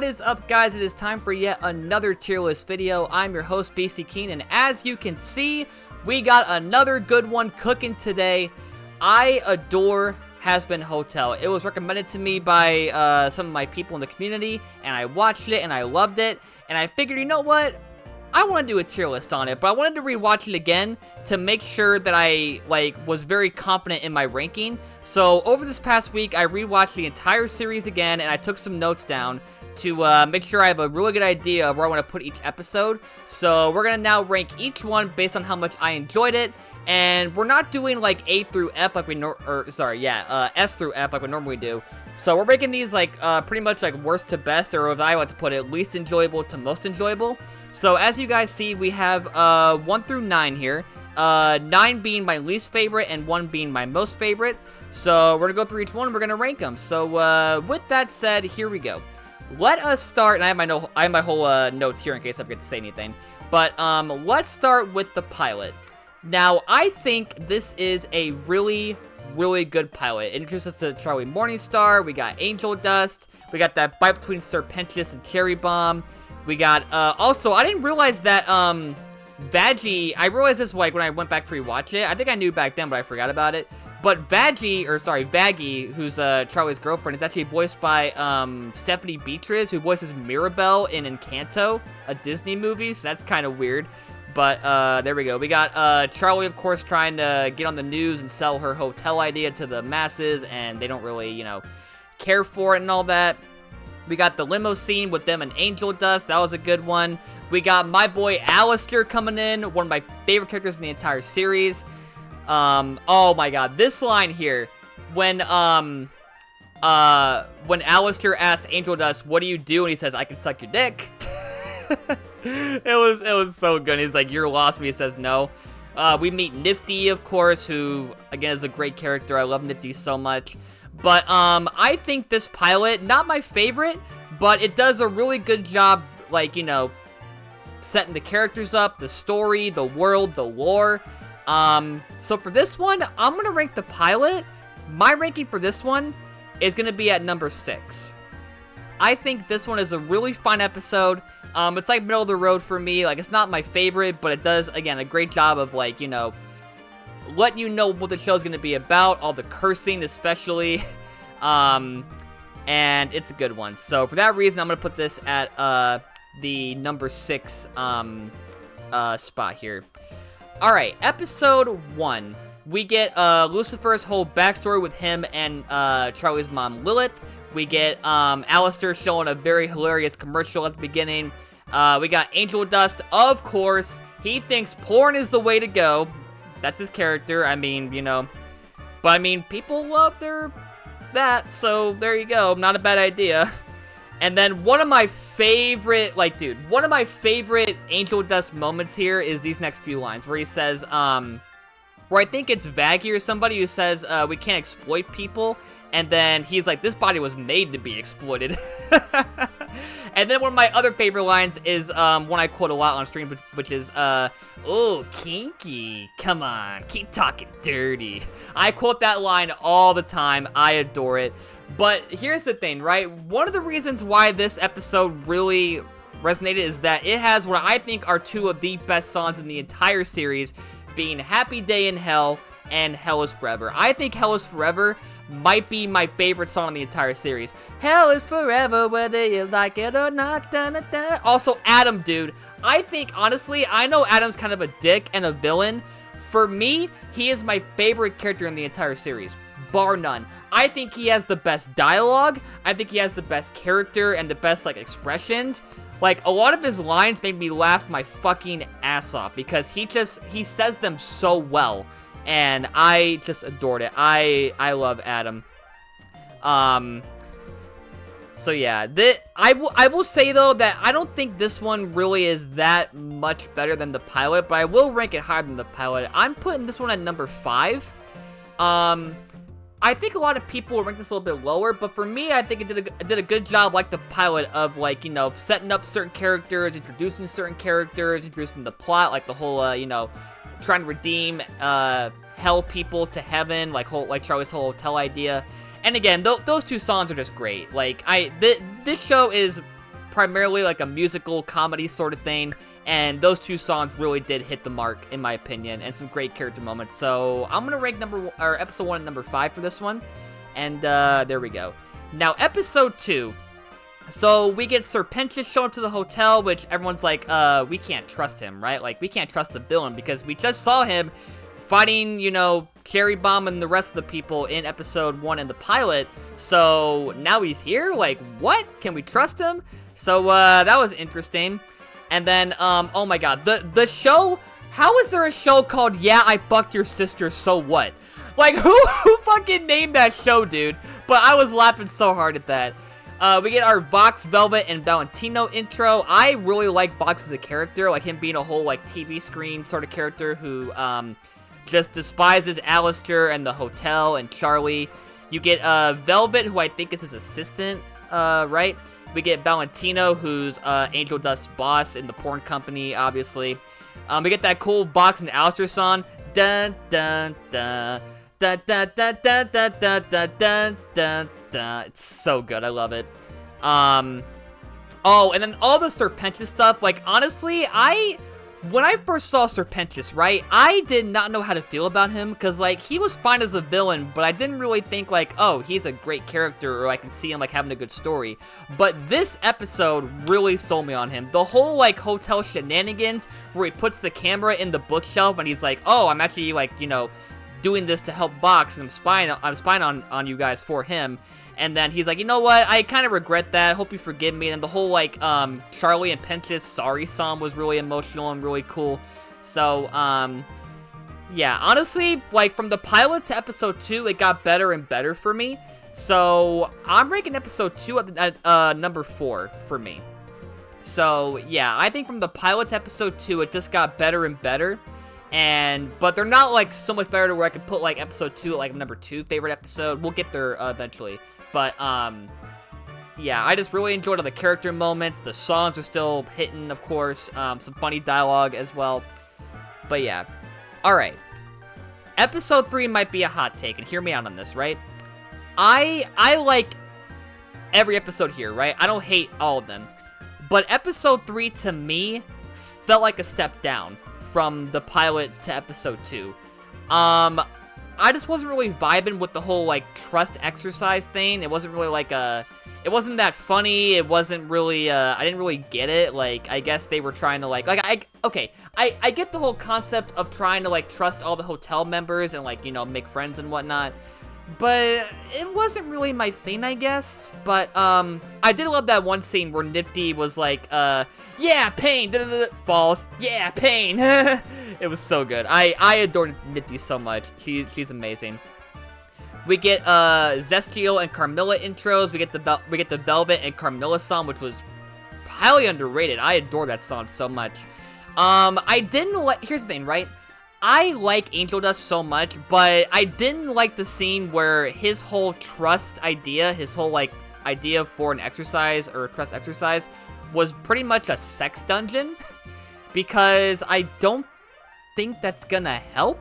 What is up, guys? It is time for yet another tier list video. I'm your host, BC Keen, and as you can see, we got another good one cooking today. I adore Hazbin Hotel. It was recommended to me by some of my people in the community, and I watched it, and I loved it, and I figured, you know what? I want to do a tier list on it, but I wanted to rewatch it again to make sure that I, was very confident in my ranking. So, over this past week, I rewatched the entire series again, and I took some notes down to make sure I have a really good idea of where I want to put each episode. So, we're going to now rank each one based on how much I enjoyed it, and we're not doing, A through F like we S through F like we normally do. So, we're making these, pretty much, worst to best, or as I like to put it, least enjoyable to most enjoyable. So, as you guys see, we have 1 through 9 here. 9 being my least favorite and 1 being my most favorite. So, we're going to go through each one and we're going to rank them. So, with that said, here we go. Let us start, and I have my whole notes here in case I forget to say anything. But, let's start with the pilot. Now, I think this is a really good pilot. It introduces us to Charlie Morningstar. We got Angel Dust. We got that fight between Serpentius and Cherry Bomb. We got, also, I didn't realize that, Vaggie, I realized this, when I went back to rewatch it. I think I knew back then, but I forgot about it. But Vaggie, who's, Charlie's girlfriend, is actually voiced by, Stephanie Beatriz, who voices Mirabelle in Encanto, a Disney movie, so that's kind of weird. But, there we go. We got, Charlie, of course, trying to get on the news and sell her hotel idea to the masses, and they don't really, care for it and all that. We got the limo scene with them and Angel Dust. That was a good one. We got my boy Alistair coming in. One of my favorite characters in the entire series. Oh my god. This line here. When Alistair asks Angel Dust, what do you do? And he says, I can suck your dick. It was so good. He's like, you're lost when he says no. We meet Nifty, of course, who, again, is a great character. I love Nifty so much. But, I think this pilot, not my favorite, but it does a really good job, setting the characters up, the story, the world, the lore. So for this one, I'm gonna rank the pilot. My ranking for this one is gonna be at number 6. I think this one is a really fun episode. It's middle of the road for me. It's not my favorite, but it does, again, a great job of, letting you know what the show's gonna be about, all the cursing especially, and it's a good one. So for that reason, I'm gonna put this at the number 6 spot here. All right, episode 1. We get Lucifer's whole backstory with him and Charlie's mom Lilith. We get Alistair showing a very hilarious commercial at the beginning. We got Angel Dust, of course. He thinks porn is the way to go. That's his character. I mean, but I mean, people love that, so there you go. Not a bad idea. And then one of my favorite, one of my favorite Angel Dust moments here is these next few lines where he says, where I think it's Vaggie or somebody who says, we can't exploit people. And then he's like, this body was made to be exploited. And then one of my other favorite lines is one I quote a lot on stream, which is, oh, kinky. Come on, keep talking dirty. I quote that line all the time. I adore it. But here's the thing, right? One of the reasons why this episode really resonated is that it has what I think are 2 of the best songs in the entire series, being Happy Day in Hell and Hell is Forever. I think Hell is Forever might be my favorite song in the entire series. Hell is forever, whether you like it or not. Da, da, da. Also, Adam, dude. I think, honestly, I know Adam's kind of a dick and a villain. For me, he is my favorite character in the entire series, bar none. I think he has the best dialogue. I think he has the best character and the best, expressions. A lot of his lines made me laugh my fucking ass off because he says them so well. And I just adored it. I love Adam. So yeah, I will say though that I don't think this one really is that much better than the pilot, but I will rank it higher than the pilot. I'm putting this one at number 5. I think a lot of people will rank this a little bit lower, but for me, I think it did a good job, like the pilot, of setting up certain characters, introducing certain characters, introducing the plot, the whole trying to redeem hell people to heaven, like Charlie's whole hotel idea. And again, those 2 songs are just great. This show is primarily like a musical comedy sort of thing, and those two songs really did hit the mark, in my opinion, and some great character moments. So I'm gonna rank episode 1 and number 5 for this one, and there we go. Now, episode 2. So we get Serpentious showing up to the hotel, which everyone's like, we can't trust him, right? Like, we can't trust the villain because we just saw him fighting, you know, Cherry Bomb and the rest of the people in episode 1 in the pilot. So now he's here? Like, what? Can we trust him? So, that was interesting. And then, oh my god, the show, how is there a show called Yeah, I Fucked Your Sister, So What? Like, who fucking named that show, dude? But I was laughing so hard at that. We get our Vox, Velvet, and Valentino intro. I really like Vox as a character, like him being a whole, like, TV screen sort of character who, just despises Alistair and the hotel and Charlie. You get, Velvet, who I think is his assistant, right? We get Valentino, who's, Angel Dust's boss in the porn company, obviously. We get that cool Vox and Alistair song. Dun, dun, dun. Dun, dun, dun, dun, dun, dun, dun, dun, dun, dun. It's so good. I love it. Oh, and then all the Serpentious stuff. Like, honestly, when I first saw Serpentious, right, I did not know how to feel about him, because, like, he was fine as a villain, but I didn't really think, like, oh, he's a great character, or I can see him, like, having a good story. But this episode really sold me on him. The whole, like, hotel shenanigans, where he puts the camera in the bookshelf, and he's like, oh, I'm actually, like, you know, doing this to help Vox, I'm spying on you guys for him. And then he's like, you know what, I kind of regret that, hope you forgive me. And the whole, like, Charlie and Pench's sorry song was really emotional and really cool. So, yeah, honestly, like, from the pilot to episode 2, it got better and better for me. So, I'm ranking episode 2 at number 4 for me. So, yeah, I think from the pilot to episode 2, it just got better and better. But they're not, like, so much better to where I could put, like, episode 2 at, like, number 2 favorite episode. We'll get there, eventually. But, yeah, I just really enjoyed all the character moments. The songs are still hitting, of course. Some funny dialogue as well. But, yeah. Alright. Episode 3 might be a hot take, and hear me out on this, right? I like every episode here, right? I don't hate all of them. But episode 3, to me, felt like a step down from the pilot to episode 2. I just wasn't really vibing with the whole, like, trust exercise thing. It wasn't really, like, it wasn't that funny. It wasn't really, I didn't really get it. Like, I guess they were trying to, I get the whole concept of trying to, like, trust all the hotel members and, like, you know, make friends and whatnot. But it wasn't really my thing, I guess. But, I did love that one scene where Nifty was like, yeah, pain, falls, yeah, pain. It was so good. I adored Nifty so much. She's amazing. We get, Zestiel and Carmilla intros. We get the Velvet and Carmilla song, which was highly underrated. I adore that song so much. Here's the thing, right? I like Angel Dust so much, but I didn't like the scene where his whole trust idea, his whole, like, idea for an exercise or a trust exercise was pretty much a sex dungeon, because I don't think that's gonna help.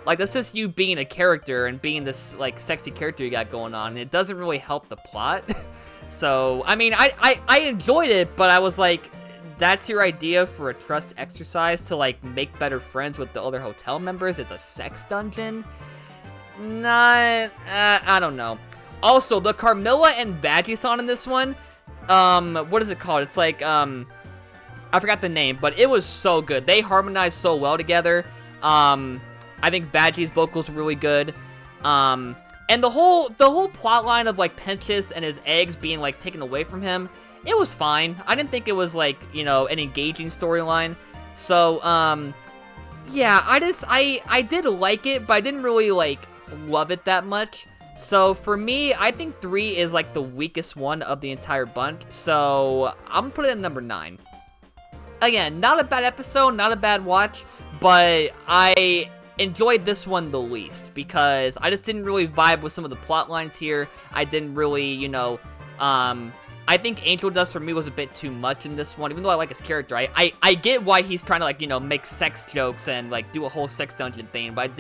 Like, that's just you being a character and being this, like, sexy character you got going on. It doesn't really help the plot. So, I mean, I enjoyed it, but I was like, that's your idea for a trust exercise to, like, make better friends with the other hotel members? It's a sex dungeon? I don't know. Also, the Carmilla and Vaggie song in this one, what is it called? It's like, I forgot the name, but it was so good. They harmonized so well together. I think Vaggie's vocals were really good. And the whole plot line of, like, Penchus and his eggs being, like, taken away from him, it was fine. I didn't think it was, like, you know, an engaging storyline. So, yeah, I did like it, but I didn't really, like, love it that much. So, for me, I think 3 is, like, the weakest one of the entire bunch. So, I'm gonna put it at number 9. Again, not a bad episode, not a bad watch, but I enjoyed this one the least, because I just didn't really vibe with some of the plot lines here. I didn't really, you know, I think Angel Dust for me was a bit too much in this one, even though I like his character. I get why he's trying to, like, you know, make sex jokes and, like, do a whole sex dungeon thing, but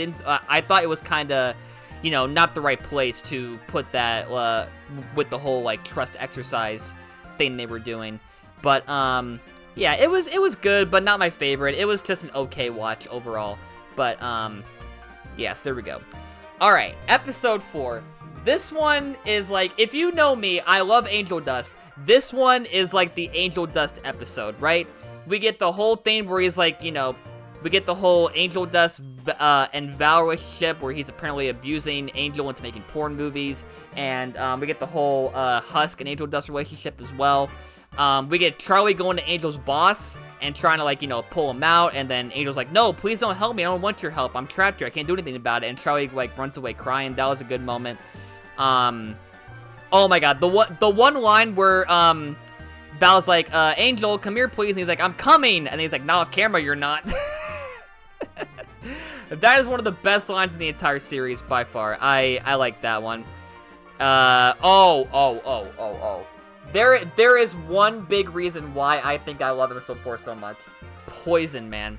I thought it was kind of, you know, not the right place to put that, with the whole, like, trust exercise thing they were doing. But, yeah, it was good, but not my favorite. It was just an okay watch overall. But, yes, there we go. Alright, episode 4. This one is like, if you know me, I love Angel Dust. This one is like the Angel Dust episode, right? We get the whole thing where he's like, you know, we get the whole Angel Dust and Val relationship where he's apparently abusing Angel into making porn movies. And we get the whole Husk and Angel Dust relationship as well. We get Charlie going to Angel's boss and trying to, like, you know, pull him out. And then Angel's like, no, please don't help me. I don't want your help. I'm trapped here. I can't do anything about it. And Charlie, like, runs away crying. That was a good moment. Oh my god, the one line where, Val's like, Angel, come here, please. And he's like, I'm coming. And he's like, not off camera, you're not. That is one of the best lines in the entire series by far. I like that one. There is one big reason why I think I love episode 4 so much. Poison, man.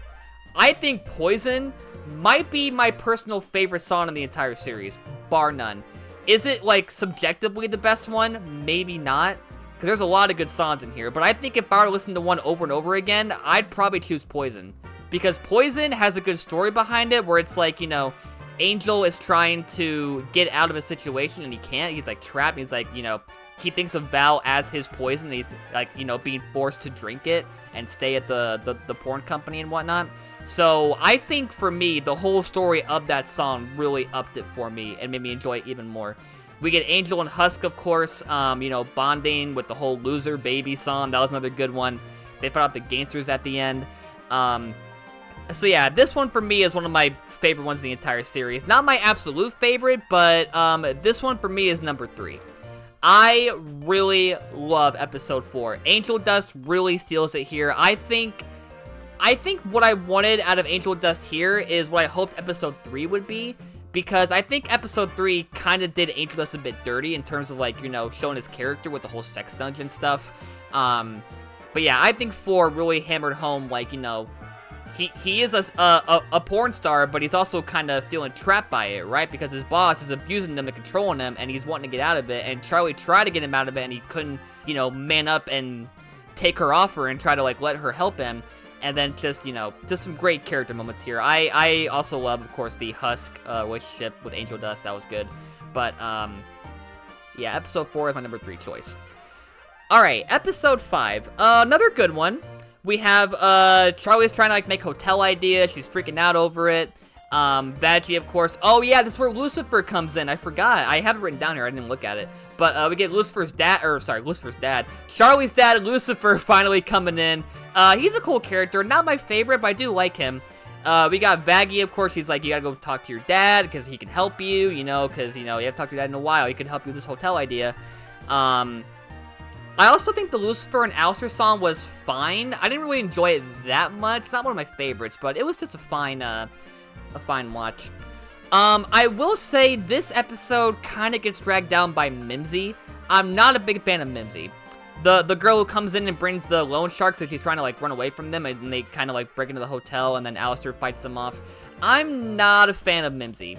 I think Poison might be my personal favorite song in the entire series, bar none. Is it, like, subjectively the best one? Maybe not, because there's a lot of good songs in here, but I think if I were to listen to one over and over again, I'd probably choose Poison, because Poison has a good story behind it, where it's like, you know, Angel is trying to get out of a situation, and he can't. He's, like, trapped, and he's, like, you know, he thinks of Val as his poison, and he's, like, you know, being forced to drink it and stay at the porn company and whatnot. So, I think, for me, the whole story of that song really upped it for me and made me enjoy it even more. We get Angel and Husk, of course, you know, bonding with the whole Loser Baby song. That was another good one. They put out the gangsters at the end. So, yeah, this one, for me, is one of my favorite ones in the entire series. Not my absolute favorite, but this one, for me, is number 3. I really love episode 4. Angel Dust really steals it here. I think what I wanted out of Angel Dust here is what I hoped episode 3 would be, because I think episode 3 kind of did Angel Dust a bit dirty in terms of, like, you know, showing his character with the whole sex dungeon stuff. But yeah, I think 4 really hammered home, like, you know, he is a porn star, but he's also kind of feeling trapped by it, right? Because his boss is abusing him and controlling him, and he's wanting to get out of it, and Charlie tried to get him out of it, and he couldn't, you know, man up and take her offer and try to, like, let her help him. And then just, you know, just some great character moments here. I also love, of course, the Husk relationship with Angel Dust. That was good. But, yeah, episode 4 is my number 3 choice. Alright, episode 5. Another good one. We have, Charlie's trying to, like, make hotel ideas. She's freaking out over it. Vaggie, of course. Oh, yeah, this is where Lucifer comes in. I forgot. I have it written down here. I didn't look at it. But, we get Lucifer's dad, Charlie's dad, Lucifer, finally coming in. He's a cool character. Not my favorite, but I do like him. We got Vaggie, of course. She's like, you gotta go talk to your dad, because he can help you, you know, because, you know, you haven't talked to your dad in a while. He could help you with this hotel idea. I also think the Lucifer and Alistair song was fine. I didn't really enjoy it that much. It's not one of my favorites, but it was just a fine watch. I will say this episode kind of gets dragged down by Mimsy. I'm not a big fan of Mimsy. The girl who comes in and brings the loan sharks, so she's trying to, like, run away from them, and they kind of, like, break into the hotel, and then Alistair fights them off. I'm not a fan of Mimsy.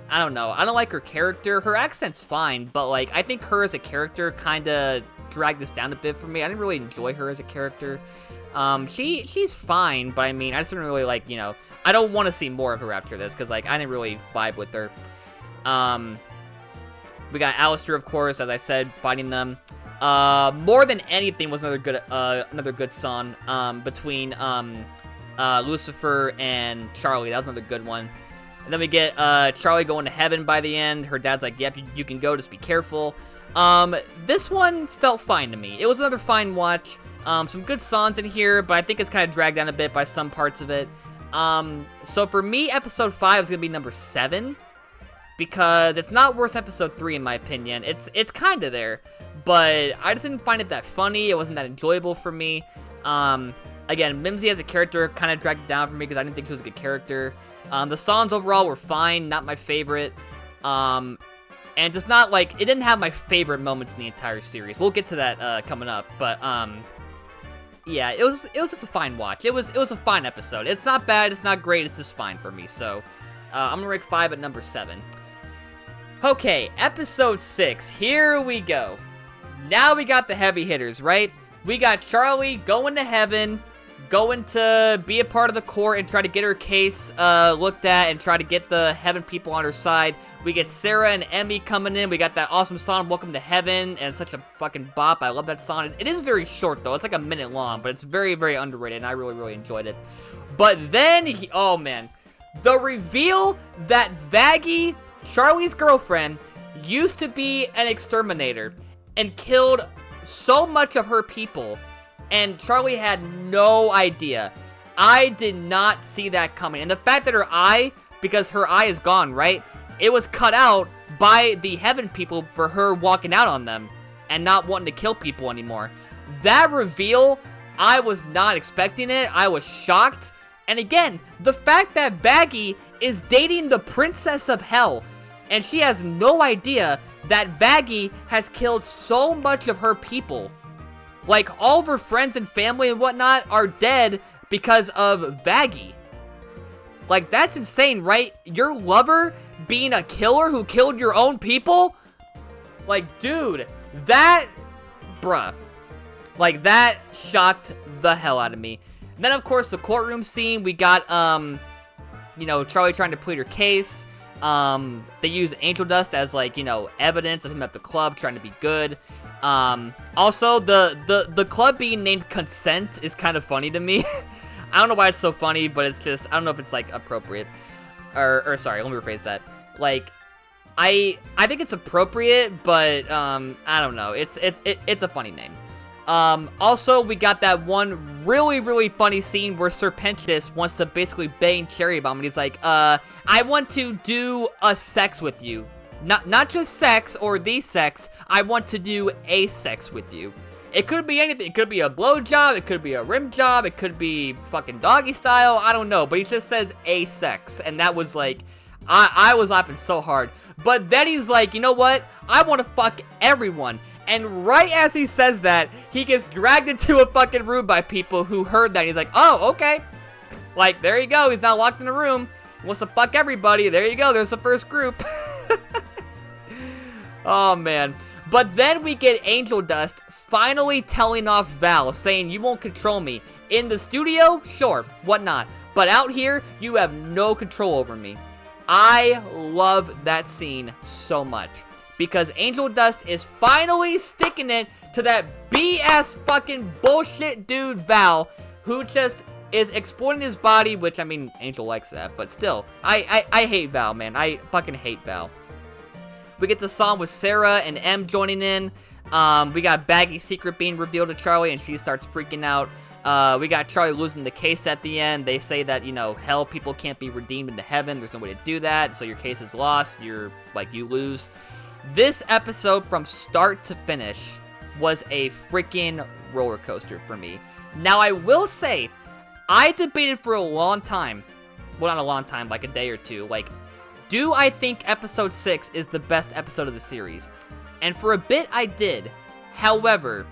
I don't know. I don't like her character. Her accent's fine, but, like, I think her as a character kind of dragged this down a bit for me. I didn't really enjoy her as a character. She's fine, but I mean, I just didn't really, like, you know, I don't want to see more of her after this, because, like, I didn't really vibe with her. We got Alistair, of course, as I said, fighting them. More Than Anything was another good song, between, Lucifer and Charlie. That was another good one. And then we get, Charlie going to heaven by the end. Her dad's like, yep, you can go, just be careful. This one felt fine to me. It was another fine watch. Some good songs in here, but I think it's kind of dragged down a bit by some parts of it. So for me, episode 5 is going to be number 7. Because it's not worse episode 3 in my opinion. It's kind of there. But I just didn't find it that funny. It wasn't that enjoyable for me. Again, Mimsy as a character kind of dragged it down for me because I didn't think she was a good character. The songs overall were fine, not my favorite. And just not, like, it didn't have my favorite moments in the entire series. We'll get to that coming up. But, yeah, it was just a fine watch. It was a fine episode. It's not bad, it's not great, it's just fine for me. So, I'm gonna rank 5 at number 7. Okay, episode 6. Here we go. Now we got the heavy hitters, right? We got Charlie going to heaven, going to be a part of the court and try to get her case looked at and try to get the heaven people on her side. We get Sarah and Emmy coming in. We got that awesome song, Welcome to Heaven, and it's such a fucking bop. I love that song. It is very short, though. It's like a minute long, but it's very, very underrated, and I really, really enjoyed it. But then, oh man, the reveal that Vaggie, Charlie's girlfriend, used to be an exterminator and killed so much of her people, and Charlie had no idea. I did not see that coming. And the fact that her eye, because her eye is gone, right? It was cut out by the heaven people for her walking out on them and not wanting to kill people anymore. That reveal, I was not expecting it. I was shocked. And again, the fact that Vaggie is dating the Princess of Hell, and she has no idea that Vaggie has killed so much of her people. Like, all of her friends and family and whatnot are dead because of Vaggie. Like, that's insane, right? Your lover being a killer who killed your own people? Like, dude, that... bruh. Like, that shocked the hell out of me. And then, of course, the courtroom scene, we got, you know, Charlie trying to plead her case. They use angel dust as, like, you know, evidence of him at the club trying to be good. Also, the club being named Consent is kind of funny to me. I don't know why it's so funny, but it's just, I don't know if it's, like, appropriate. Or sorry, let me rephrase that. Like, I think it's appropriate, but, I don't know. It's a funny name. Also, we got that one really, really funny scene where Serpentius wants to basically bang Cherry Bomb, and he's like, I want to do a sex with you. Not just sex or the sex, I want to do a sex with you. It could be anything. It could be a blowjob, it could be a rim job, it could be fucking doggy style, I don't know. But he just says a sex, and that was like, I was laughing so hard. But then he's like, you know what? I want to fuck everyone. And right as he says that, he gets dragged into a fucking room by people who heard that. He's like, oh, okay. Like, there you go. He's not locked in a room. He wants to fuck everybody. There you go. There's the first group. Oh, man. But then we get Angel Dust finally telling off Val, saying, you won't control me. In the studio? Sure. Whatnot. But out here, you have no control over me. I love that scene so much. Because Angel Dust is finally sticking it to that BS fucking bullshit dude Val, who just is exploiting his body, which, I mean, Angel likes that, but still, I hate Val, man. I fucking hate Val. We get the song with Sarah and M joining in. We got Baggie's secret being revealed to Charlie, and she starts freaking out. We got Charlie losing the case at the end. They say that, you know, hell people can't be redeemed into heaven. There's no way to do that, so your case is lost. You lose. This episode, from start to finish, was a freaking roller coaster for me. Now, I will say, I debated for a long time, well, not a long time, like a day or two, like, do I think episode 6 is the best episode of the series? And for a bit, I did. However,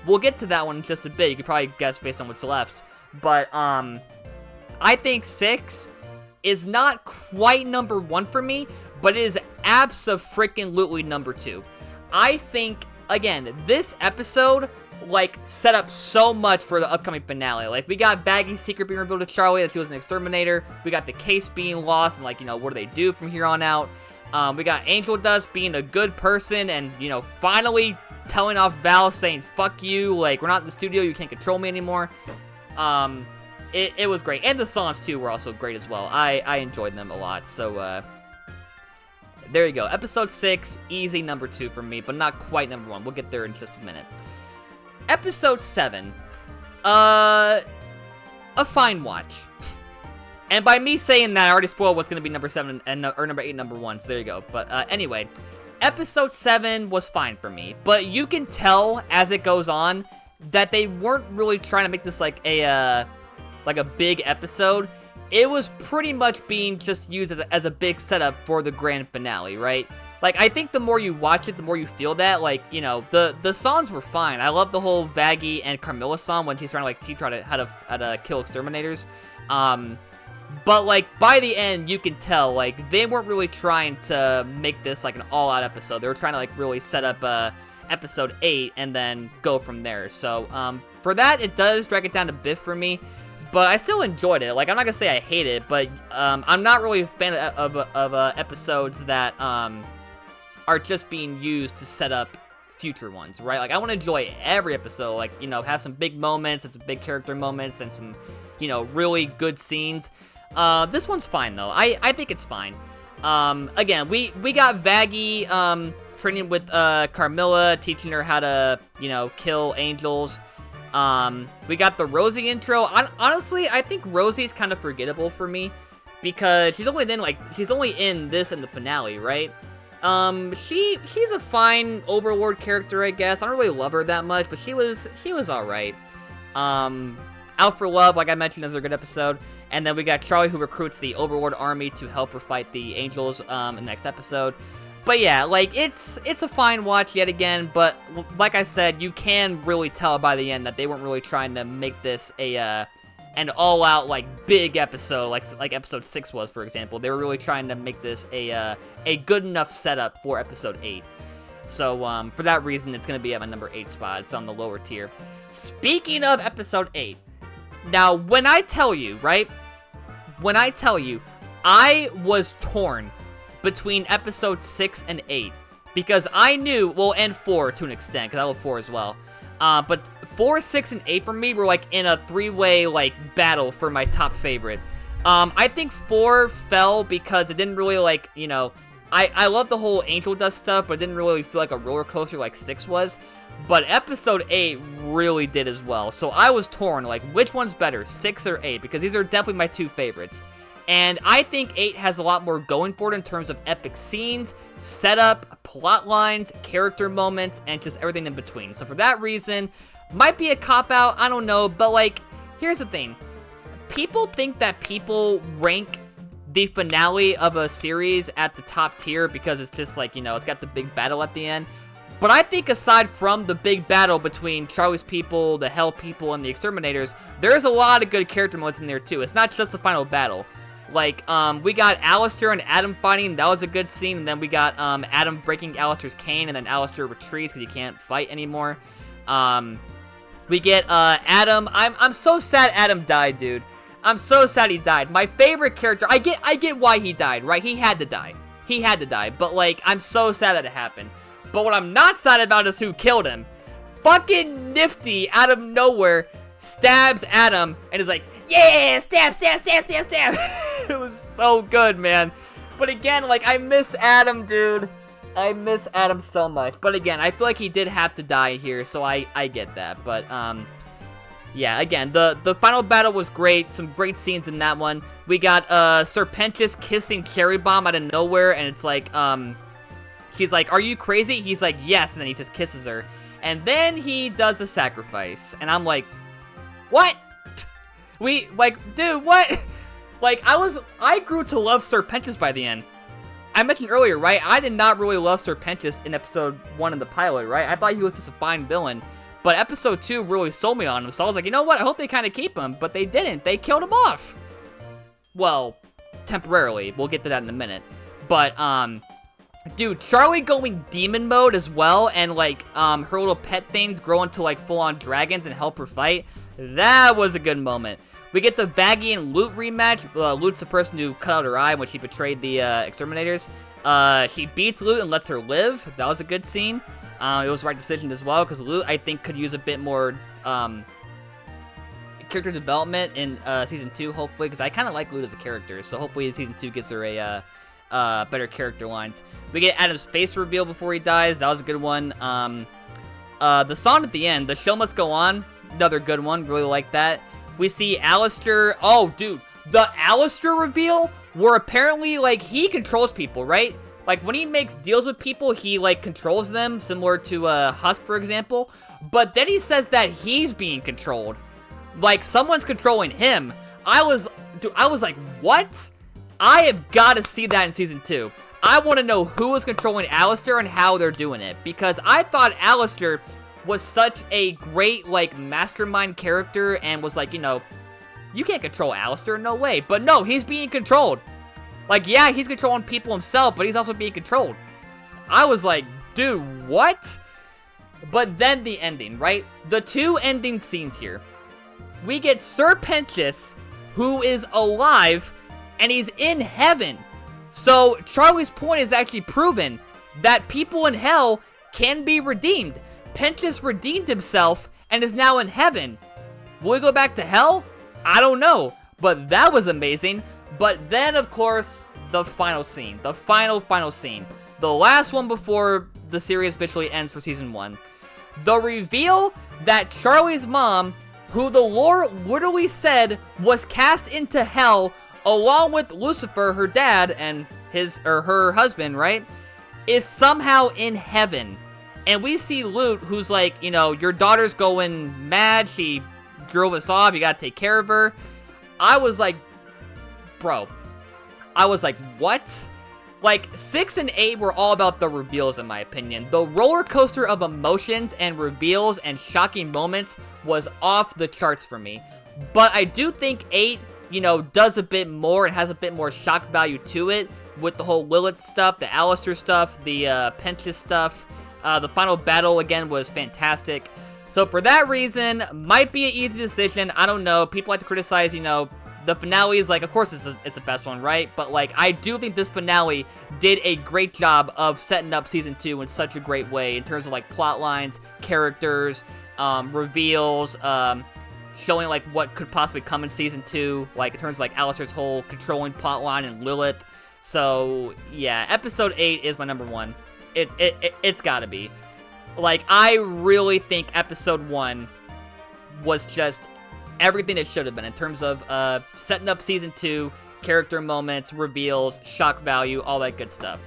we'll get to that one in just a bit. You could probably guess based on what's left. But, I think 6 is not quite number 1 for me, but it is abso-freaking-lutely number 2. I think, again, this episode, like, set up so much for the upcoming finale. Like, we got Baggie's secret being revealed to Charlie that she was an exterminator. We got the case being lost, and, like, you know, what do they do from here on out? We got Angel Dust being a good person and, you know, finally telling off Val, saying, fuck you, like, we're not in the studio, you can't control me anymore. It was great. And the songs, too, were also great as well. I enjoyed them a lot, so, there you go. Episode 6, easy number 2 for me, but not quite number 1. We'll get there in just a minute. Episode 7, a fine watch. And by me saying that, I already spoiled what's going to be number 7 and or number 8, number 1, so there you go. But anyway, episode 7 was fine for me, but you can tell as it goes on that they weren't really trying to make this like a big episode. It was pretty much being just used as a big setup for the grand finale, right? Like, I think the more you watch it, the more you feel that. Like, you know, the songs were fine. I love the whole Vaggie and Carmilla song when she's trying to, like, teach her how to kill exterminators. But, like, by the end, you can tell, like, they weren't really trying to make this, like, an all-out episode. They were trying to, like, really set up episode 8 and then go from there. So, for that, it does drag it down a bit for me, but I still enjoyed it. Like, I'm not gonna say I hate it, but, I'm not really a fan of episodes that, are just being used to set up future ones, right? Like, I want to enjoy every episode, like, you know, have some big moments and some big character moments and some, you know, really good scenes. This one's fine, though. I think it's fine. Again, we got Vaggie, training with, Carmilla, teaching her how to, you know, kill angels. We got the Rosie intro. Honestly, I think Rosie's kind of forgettable for me because she's only in this and the finale, right? She's a fine Overlord character, I guess. I don't really love her that much, but she was alright. Out for Love, like I mentioned, is a good episode. And then we got Charlie, who recruits the Overlord army to help her fight the Angels, in the next episode. But yeah, like, it's a fine watch yet again, but like I said, you can really tell by the end that they weren't really trying to make this an all-out, like, big episode, like episode 6 was, for example. They were really trying to make this a good enough setup for episode 8. So, for that reason, it's gonna be at my number 8 spot. It's on the lower tier. Speaking of episode 8, now, when I tell you, right, I was torn between episode 6 and 8, because I knew, well, and 4 to an extent, because I love 4 as well, but 4, 6, and 8 for me were, like, in a three-way, like, battle for my top favorite. I think 4 fell because it didn't really, like, you know, I love the whole Angel Dust stuff, but it didn't really feel like a roller coaster like 6 was. But episode 8 really did as well. So I was torn, like, which one's better, 6 or 8? Because these are definitely my 2 favorites. And I think 8 has a lot more going for it in terms of epic scenes, setup, plot lines, character moments, and just everything in between. So for that reason, might be a cop-out, I don't know, but, like, here's the thing. People think that people rank the finale of a series at the top tier because it's just, like, you know, it's got the big battle at the end. But I think aside from the big battle between Charlie's people, the Hell people, and the Exterminators, there's a lot of good character modes in there, too. It's not just the final battle. Like, we got Alistair and Adam fighting, that was a good scene, and then we got, Adam breaking Alistair's cane, and then Alistair retreats because he can't fight anymore. We get, Adam, I'm so sad Adam died, dude. I'm so sad he died. My favorite character, I get why he died, right? He had to die. He had to die, but, like, I'm so sad that it happened. But what I'm not sad about is who killed him. Fucking Nifty, out of nowhere, stabs Adam, and is like, yeah, stab, stab, stab, stab, stab. It was so good, man. But again, like, I miss Adam, dude. I miss Adam so much. But again, I feel like he did have to die here, so I get that. But, yeah, again, the final battle was great. Some great scenes in that one. We got, Serpentis kissing Cherry Bomb out of nowhere, and it's like, she's like, are you crazy? He's like, yes, and then he just kisses her. And then he does a sacrifice, and I'm like, what? Dude, what? Like, I grew to love Serpentis by the end. I mentioned earlier, right, I did not really love Serpentis in episode 1 of the pilot, right? I thought he was just a fine villain. But episode 2 really sold me on him, so I was like, you know what, I hope they kind of keep him. But they didn't. They killed him off. Well, temporarily. We'll get to that in a minute. But, dude, Charlie going demon mode as well, and, like, her little pet things grow into, like, full-on dragons and help her fight. That was a good moment. We get the Vaggie and Loot rematch. Loot's the person who cut out her eye when she betrayed the, Exterminators. She beats Loot and lets her live. That was a good scene. It was the right decision as well, because Loot, I think, could use a bit more, character development in, Season 2, hopefully, because I kind of like Loot as a character, so hopefully Season 2 gives her a, better character lines. We get Adam's face reveal before he dies. That was a good one. The song at the end, The Show Must Go On, another good one. Really like that. We see Alistair. Oh, dude. The Alistair reveal, where apparently, like, he controls people, right? Like, when he makes deals with people, he, like, controls them, similar to, Husk, for example. But then he says that he's being controlled. Like, someone's controlling him. I was like, what? I have got to see that in Season 2. I want to know who is controlling Alistair and how they're doing it. Because I thought Alistair was such a great, like, mastermind character and was like, you know, you can't control Alistair, no way. But no, he's being controlled. Like, yeah, he's controlling people himself, but he's also being controlled. I was like, dude, what? But then the ending, right? The two ending scenes here. We get Sir Pentious, who is alive, and he's in heaven. So Charlie's point is actually proven that people in hell can be redeemed. Pentious redeemed himself and is now in heaven. Will he go back to hell? I don't know, but that was amazing. But then, of course, the final scene. The final scene. The last one before the series officially ends for Season 1. The reveal that Charlie's mom, who the lore literally said was cast into hell along with Lucifer, her dad, and her husband, right, is somehow in heaven. And we see Lute, who's like, you know, your daughter's going mad, she drove us off, you gotta take care of her. I was like, bro, I was like, what? Like, 6 and 8 were all about the reveals, in my opinion. The roller coaster of emotions and reveals and shocking moments was off the charts for me. But I do think 8, you know, does a bit more and has a bit more shock value to it with the whole Lilith stuff, the Alistair stuff, the Pentious stuff. The final battle, again, was fantastic. So for that reason, might be an easy decision. I don't know. People like to criticize, you know, the finale is like, of course it's the best one, right? But like, I do think this finale did a great job of setting up Season 2 in such a great way in terms of like plot lines, characters, reveals, showing like what could possibly come in Season 2, like in terms of like Alistair's whole controlling plot line and Lilith. So yeah, Episode 8 is my number 1. It's gotta be. Like, I really think Episode 1 was just everything it should have been in terms of setting up Season 2, character moments, reveals, shock value, all that good stuff.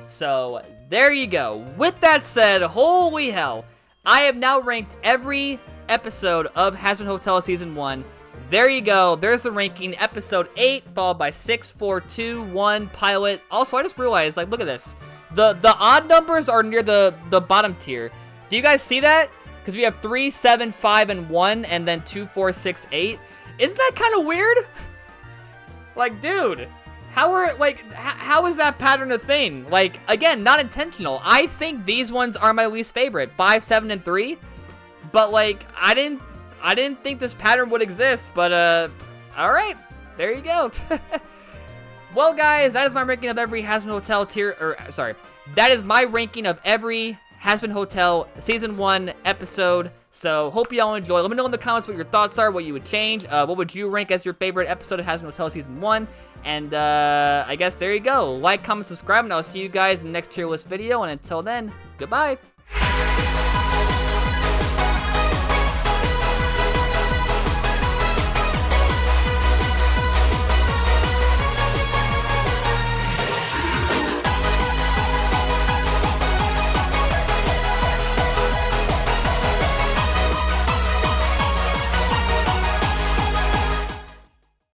So, there you go. With that said, holy hell, I have now ranked every episode of Hazbin Hotel Season 1. There you go. There's the ranking. Episode 8, followed by 6, 4, 2, 1, Pilot. Also, I just realized, like, look at this. The odd numbers are near the bottom tier. Do you guys see that? Because we have 3, 7, 5, and 1, and then 2, 4, 6, 8. Isn't that kind of weird? Like, dude, how is that pattern a thing? Like, again, not intentional. I think these ones are my least favorite, 5, 7, and 3. But like, I didn't think this pattern would exist. But all right, there you go. Well, guys, that is my ranking of every Hazbin Hotel that is my ranking of every Hazbin Hotel Season 1 episode. So, hope you all enjoy. Let me know in the comments what your thoughts are, what you would change. What would you rank as your favorite episode of Hazbin Hotel Season 1? And, I guess there you go. Like, comment, subscribe, and I'll see you guys in the next tier list video. And until then, goodbye.